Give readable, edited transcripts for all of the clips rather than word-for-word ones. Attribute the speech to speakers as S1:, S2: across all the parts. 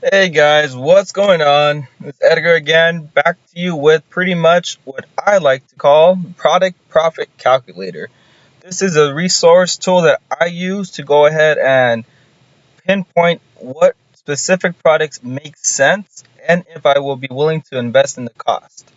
S1: Hey guys, what's going on? It's Edgar again, back to you with pretty much what I like to call product profit calculator. This is a resource tool that I use to go ahead and pinpoint what specific products make sense and if I will be willing to invest in the cost.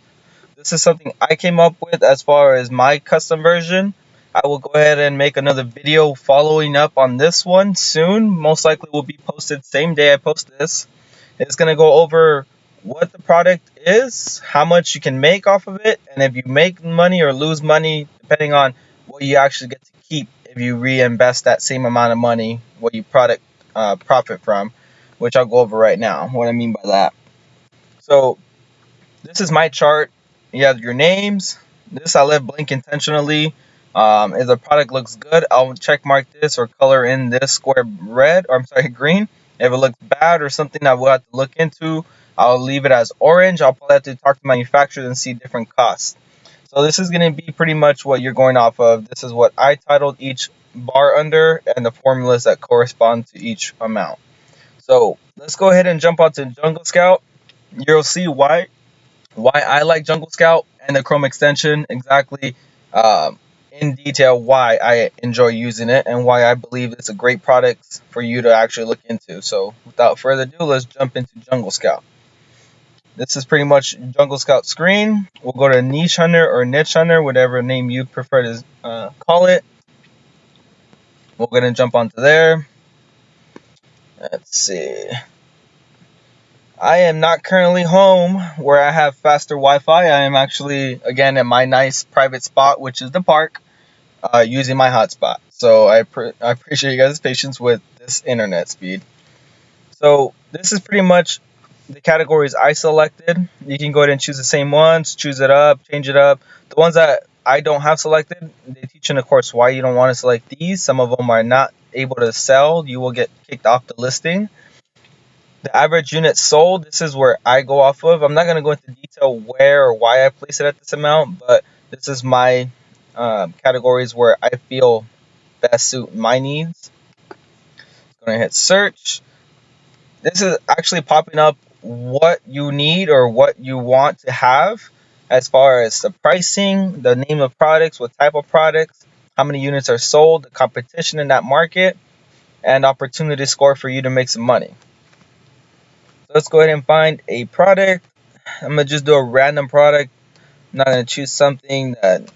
S1: This is something I came up with as far as my custom version. I will go ahead and make another video following up on this one soon. Most likely will be posted same day I post this. It's going to go over what the product is, how much you can make off of it, and if you make money or lose money, depending on what you actually get to keep if you reinvest that same amount of money, what you product profit from, which I'll go over right now. What I mean by that. So this is my chart. You have your names. This I left blank intentionally. If the product looks good, I'll check mark this or color in this square red, or I'm sorry, green. If it looks bad or something I will have to look into, I'll leave it as orange. I'll probably have to talk to manufacturers and see different costs. So this is going to be pretty much what you're going off of. This is what I titled each bar under and the formulas that correspond to each amount. So let's go ahead and jump onto Jungle Scout. You'll see why I like Jungle Scout and the Chrome extension, exactly in detail why I enjoy using it and why I believe it's a great product for you to actually look into. So without further ado, let's jump into Jungle Scout. This is pretty much Jungle Scout screen. We'll go to Niche Hunter or Niche Hunter, whatever name you prefer to call it. We're going to jump onto there. Let's see. I am not currently home where I have faster Wi-Fi. I am actually, again, at my nice private spot, which is the park, using my hotspot. So I appreciate you guys' patience with this internet speed. So this is pretty much the categories I selected. You can go ahead and choose the same ones, choose it up, change it up. The ones that I don't have selected, they teach in the course why you don't want to select these. Some of them are not able to sell. You will get kicked off the listing. The average unit sold, this is where I go off of. I'm not going to go into detail where or why I place it at this amount, but this is my categories where I feel best suit my needs. Going to hit search. This is actually popping up what you need or what you want to have as far as the pricing, the name of products, what type of products, how many units are sold, the competition in that market, and opportunity score for you to make some money. So let's go ahead and find a product. I'm gonna just do a random product. I'm not gonna choose something that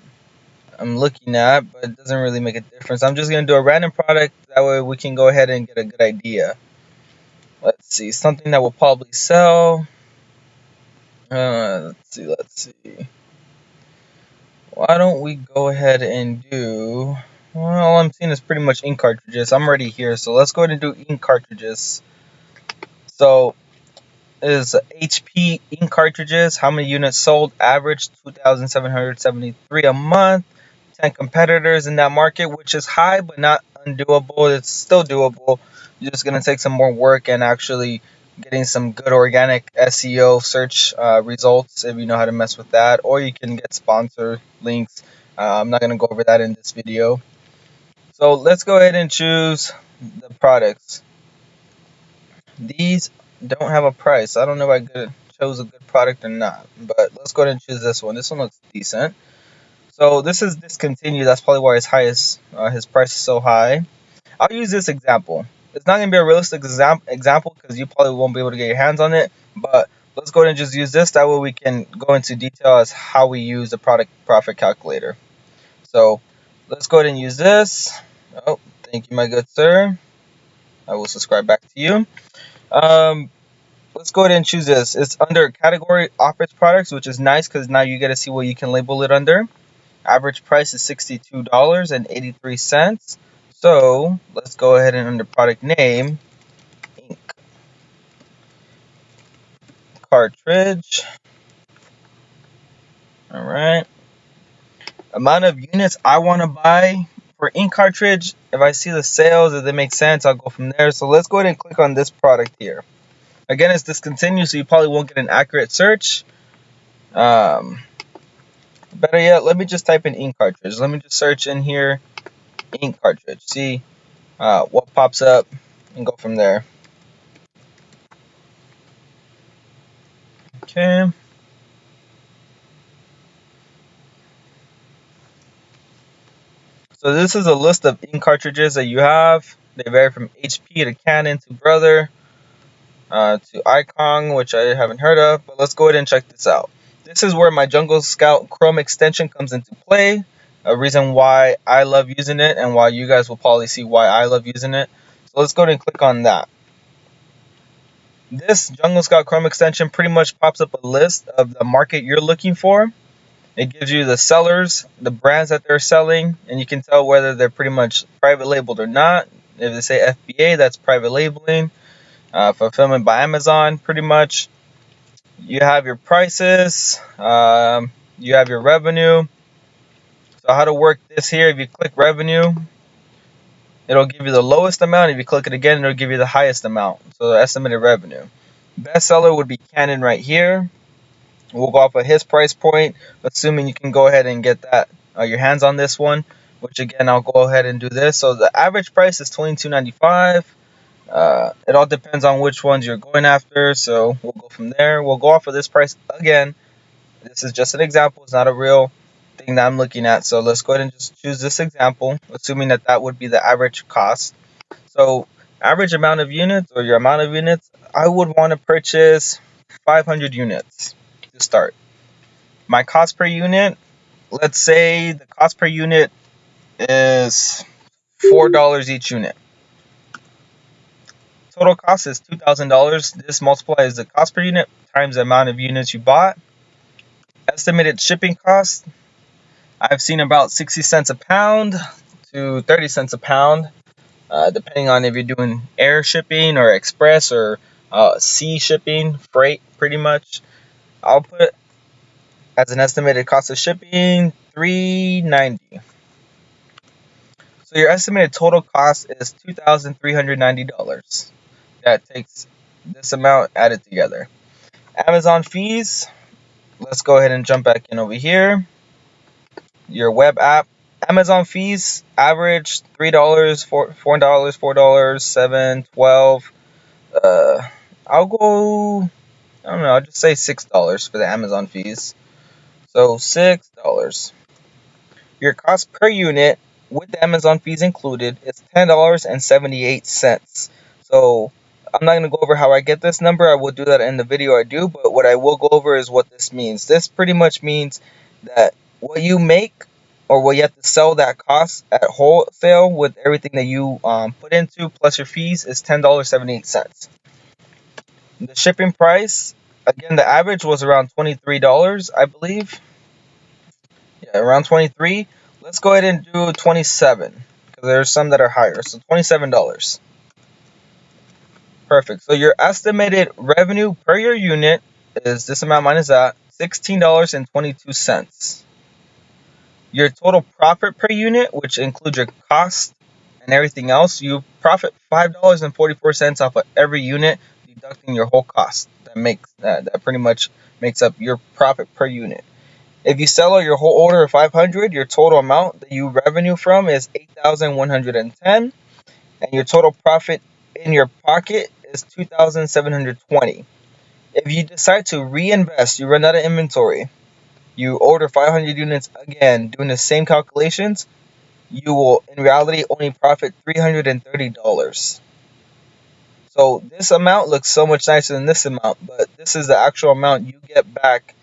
S1: I'm looking at, but it doesn't really make a difference. I'm just gonna do a random product. That way we can go ahead and get a good idea. Let's see, something that will probably sell. Let's see. Why don't we go ahead and do? Well, all I'm seeing is pretty much ink cartridges. I'm already here, so let's go ahead and do ink cartridges. So is HP ink cartridges. How many units sold? Average 2,773 a month. 10 competitors in that market, which is high but not undoable. It's still doable. You're just gonna take some more work and actually getting some good organic SEO search results if you know how to mess with that, or you can get sponsor links. I'm not gonna go over that in this video. So let's go ahead and choose the products. These don't have a price. I don't know if I chose a good product or not, but let's go ahead and choose this one. This one looks decent. So this is discontinued. That's probably why his price is so high. I'll use this example. It's not going to be a realistic example because you probably won't be able to get your hands on it. But let's go ahead and just use this. That way we can go into detail as how we use the product profit calculator. So let's go ahead and use this. Oh, thank you, my good sir. I will subscribe back to you. Um, let's go ahead and choose this. It's under category office products, which is nice because now you get to see what you can label it under. Average price is $62.83. So let's go ahead and under product name, ink cartridge. All right. Amount of units I want to buy for ink cartridge. If I see the sales, if they make sense, I'll go from there. So let's go ahead and click on this product here. Again, it's discontinued, so you probably won't get an accurate search. Better yet, let me just type in ink cartridge. Let me just search in here, ink cartridge. See what pops up and go from there. Okay. So this is a list of ink cartridges that you have. They vary from HP to Canon to Brother to Icon, which I haven't heard of. But let's go ahead and check this out. This is where my Jungle Scout Chrome extension comes into play. A reason why I love using it and why you guys will probably see why I love using it. So let's go ahead and click on that. This Jungle Scout Chrome extension pretty much pops up a list of the market you're looking for. It gives you the sellers, the brands that they're selling, and you can tell whether they're pretty much private labeled or not. If they say FBA, that's private labeling. Fulfillment by Amazon, pretty much. You have your prices, you have your revenue. So how to work this here, if you click revenue, it'll give you the lowest amount. If you click it again, it'll give you the highest amount. So the estimated revenue. Bestseller would be Canon right here. We'll go off of his price point, assuming you can go ahead and get that your hands on this one, which again I'll go ahead and do this. So the average price is $22.95. It all depends on which ones you're going after, so we'll go from there. We'll go off of this price again. This is just an example. It's not a real thing that I'm looking at. So let's go ahead and just choose this example, assuming that that would be the average cost. So average amount of units or your amount of units, I would want to purchase 500 units to start. My cost per unit, let's say the cost per unit is $4 each unit. Total cost is $2,000. This multiplies the cost per unit times the amount of units you bought. Estimated shipping cost, I've seen about 60 cents a pound to 30 cents a pound, depending on if you're doing air shipping or express or sea shipping, freight, pretty much. I'll put as an estimated cost of shipping $390. So your estimated total cost is $2,390. That takes this amount added together. Amazon fees, let's go ahead and jump back in over here. Your web app. Amazon fees average $3, $4, $4, $7, $12. I'll go, I don't know, I'll just say $6 for the Amazon fees. So $6. Your cost per unit with the Amazon fees included is $10.78. So I'm not going to go over how I get this number. I will do that in the video I do. But what I will go over is what this means. This pretty much means that what you make or what you have to sell that cost at wholesale with everything that you put into plus your fees is $10.78. The shipping price, again, the average was around $23, I believe. Yeah, around 23. Let's go ahead and do 27 because there's some that are higher. So $27. Perfect. So your estimated revenue per your unit is this amount minus that, $16.22. Your total profit per unit, which includes your cost and everything else, you profit $5.44 off of every unit, deducting your whole cost. That pretty much makes up your profit per unit. If you sell your whole order of 500, your total amount that you revenue from is 8,110, and your total profit in your pocket is 2,720. If you decide to reinvest, you run out of inventory, you order 500 units again, doing the same calculations, you will in reality only profit $330. So this amount looks so much nicer than this amount, but this is the actual amount you get back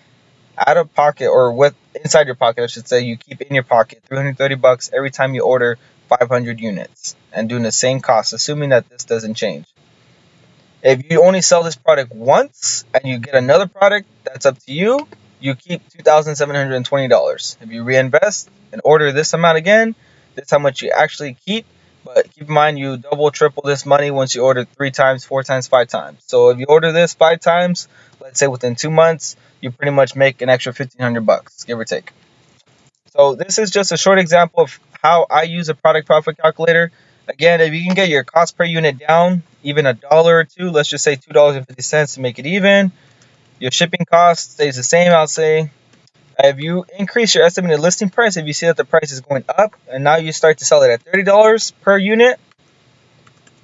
S1: out of pocket, or with inside your pocket, I should say. You keep in your pocket $330 every time you order 500 units and doing the same cost, assuming that this doesn't change. If you only sell this product once and you get another product, that's up to you. You keep $2,720. If you reinvest and order this amount again, that's how much you actually keep. But keep in mind, you double, triple this money once you order 3 times, 4 times, 5 times. So if you order this 5 times, let's say within 2 months, you pretty much make an extra $1,500, give or take. So this is just a short example of how I use a product profit calculator. Again, if you can get your cost per unit down, even $1 or $2, let's just say $2.50 to make it even. Your shipping cost stays the same, I'll say. If you increase your estimated listing price, if you see that the price is going up and now you start to sell it at $30 per unit,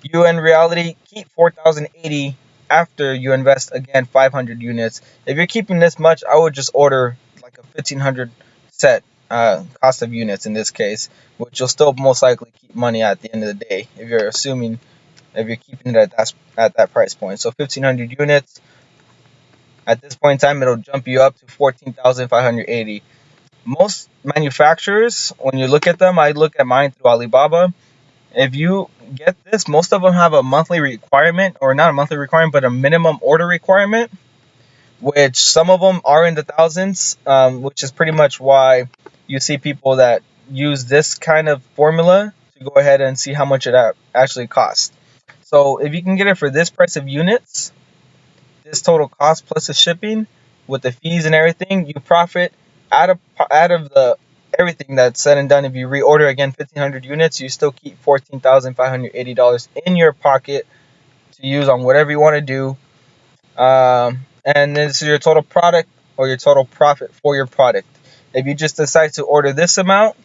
S1: you in reality keep $4,080 after you invest again 500 units. If you're keeping this much, I would just order like a 1500 set cost of units in this case, which you'll still most likely keep money at the end of the day if you're assuming if you're keeping it at that price point. So 1500 units at this point in time, it'll jump you up to 14,580. Most manufacturers, when you look at them, I look at mine through Alibaba. If you get this, most of them have a monthly requirement, or not a monthly requirement, but a minimum order requirement, which some of them are in the thousands, which is pretty much why you see people that use this kind of formula to go ahead and see how much it actually costs. So if you can get it for this price of units, this total cost plus the shipping with the fees and everything, you profit out of the everything that's said and done. If you reorder again 1500 units, you still keep $14,580 in your pocket to use on whatever you want to do. And this is your total product or your total profit for your product. If you just decide to order this amount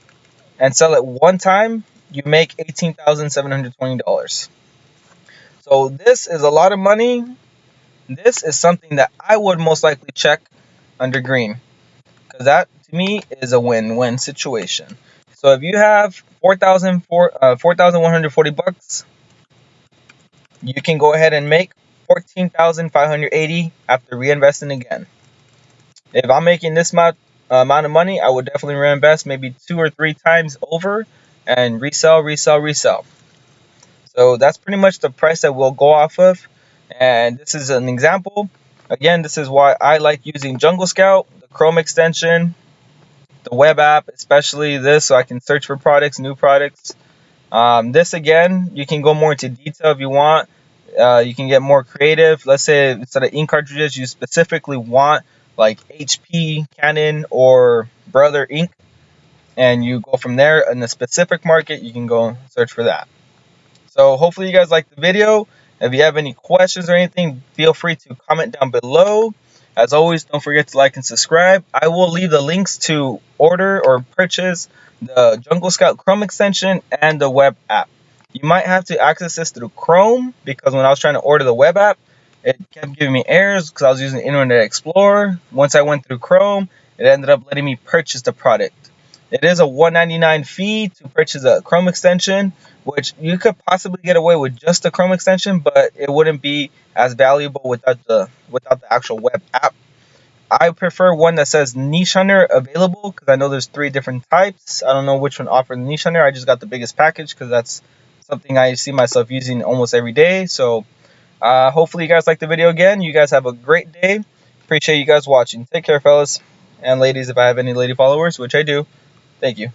S1: and sell it one time, you make $18,720. So this is a lot of money. This is something that I would most likely check under green, because that to me is a win-win situation. So if you have 4,140 bucks, you can go ahead and make 14,580 after reinvesting again. If I'm making this amount of money, I would definitely reinvest maybe 2 or 3 times over and resell. So that's pretty much the price that we'll go off of. And this is an example. Again, this is why I like using Jungle Scout, the Chrome extension, the Webapp, especially this, so I can search for products, new products. This again, you can go more into detail if you want. You can get more creative. Let's say instead of ink cartridges, you specifically want like HP, Canon, or Brother ink, and you go from there. In the specific market, you can go search for that. So hopefully you guys liked the video. If you have any questions or anything, feel free to comment down below. As always, don't forget to like and subscribe. I will leave the links to order or purchase the Jungle Scout Chrome extension and the Webapp. You might have to access this through Chrome, because when I was trying to order the Webapp, it kept giving me errors because I was using Internet Explorer. Once I went through Chrome, it ended up letting me purchase the product. It is a $1.99 fee to purchase a Chrome extension, which you could possibly get away with just the Chrome extension, but it wouldn't be as valuable without the actual web app. I prefer one that says Niche Hunter available, because I know there's 3 different types. I don't know which one offers Niche Hunter. I just got the biggest package because that's something I see myself using almost every day. So hopefully you guys like the video again. You guys have a great day. Appreciate you guys watching. Take care, fellas and ladies, if I have any lady followers, which I do. Thank you.